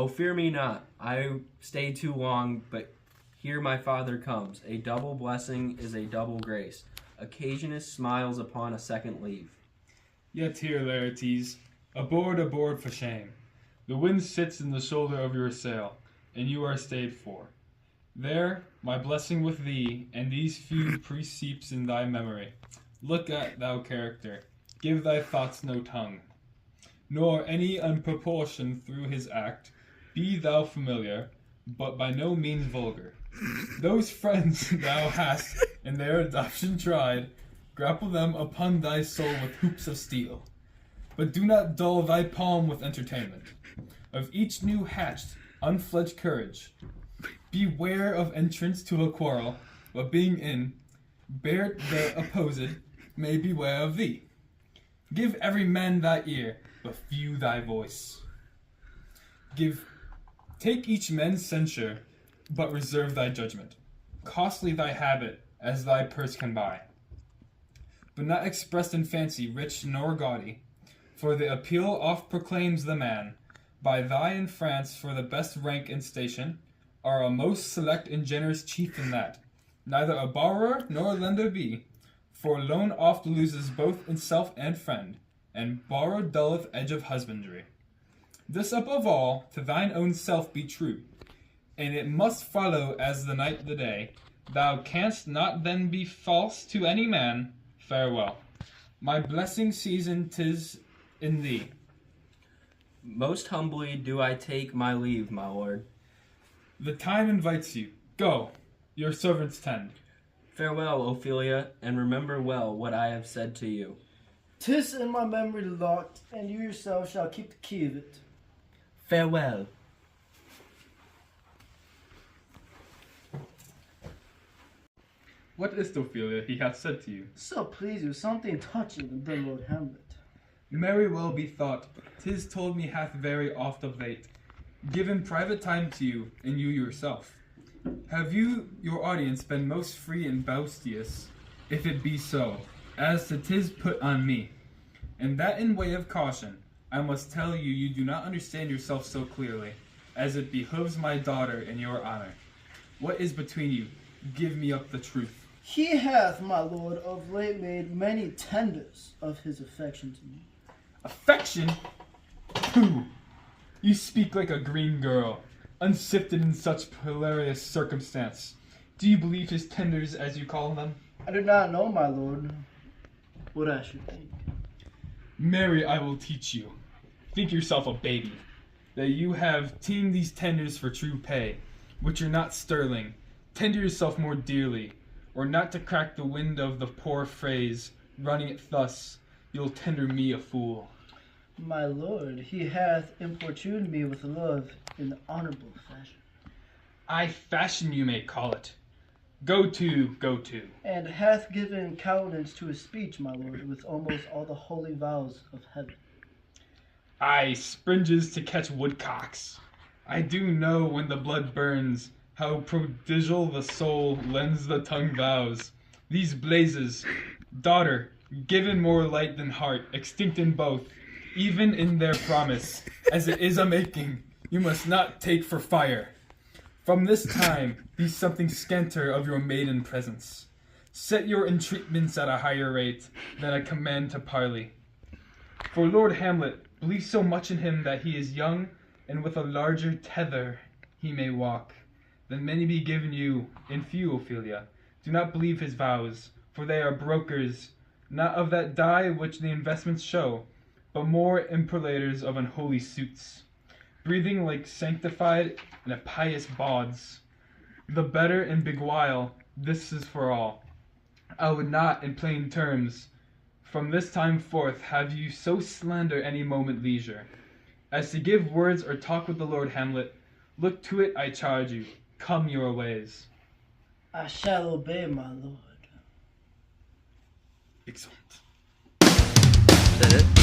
Oh, fear me not. I stayed too long, but here my father comes. A double blessing is a double grace. Occasionist smiles upon a second leave. Yet here, Laertes, aboard for shame. The wind sits in the shoulder of your sail, and you are stayed for. There, my blessing with thee, and these few precepts in thy memory. Look at thou character, give thy thoughts no tongue, nor any unproportion through his act. Be thou familiar, but by no means vulgar. Those friends thou hast in their adoption tried, grapple them upon thy soul with hoops of steel. But do not dull thy palm with entertainment of each new hatched, unfledged courage. Beware of entrance to a quarrel, but being in, bear the opposed may beware of thee. Give every man thy ear, but few thy voice. Take each man's censure, but reserve thy judgment. Costly thy habit, as thy purse can buy, but not expressed in fancy, rich nor gaudy. For the appeal oft proclaims the man, by thy in France for the best rank and station, are a most select and generous chief in that, neither a borrower nor a lender be, for loan oft loses both in self and friend, and borrow dulleth edge of husbandry. This above all, to thine own self be true, and it must follow as the night the day. Thou canst not then be false to any man. Farewell. My blessing season 'tis in thee. Most humbly do I take my leave, my lord. The time invites you. Go, your servants tend. Farewell, Ophelia, and remember well what I have said to you. 'Tis in my memory locked, and you yourself shall keep the key of it. Farewell. What is't, Ophelia, he hath said to you? So please you, something touching in the Lord Hamlet. Marry well be thought, 'tis told me hath very oft of late given private time to you, and you yourself. Have you your audience been most free and boisterous, if it be so, as to 'tis put on me? And that in way of caution, I must tell you, you do not understand yourself so clearly, as it behooves my daughter in your honor. What is between you? Give me up the truth. He hath, my lord, of late made many tenders of his affection to me. Affection? Pooh! You speak like a green girl, unsifted in such hilarious circumstance. Do you believe his tenders, as you call them? I do not know, my lord, what I should think. Mary, I will teach you. Think yourself a baby, that you have teamed these tenders for true pay, which are not sterling. Tender yourself more dearly, or not to crack the wind of the poor phrase, running it thus, you'll tender me a fool. My lord, he hath importuned me with love in honorable fashion. I fashion you may call it. Go to. And hath given countenance to his speech, my lord, with almost all the holy vows of heaven. Aye, springes to catch woodcocks. I do know when the blood burns, how prodigal the soul lends the tongue vows. These blazes, daughter, given more light than heart, extinct in both, even in their promise, as it is a-making, you must not take for fire. From this time, be something scanter of your maiden presence. Set your entreatments at a higher rate than a command to parley. For Lord Hamlet, believe so much in him that he is young, and with a larger tether he may walk, than many be given you, in few, Ophelia. Do not believe his vows, for they are brokers, not of that dye which the investments show, but more imperators of unholy suits, breathing like sanctified and pious bawds. The better and beguile, this is for all. I would not, in plain terms, from this time forth have you so slander any moment leisure, as to give words or talk with the Lord Hamlet. Look to it, I charge you. Come your ways. I shall obey, my lord. Excellent. Is that it?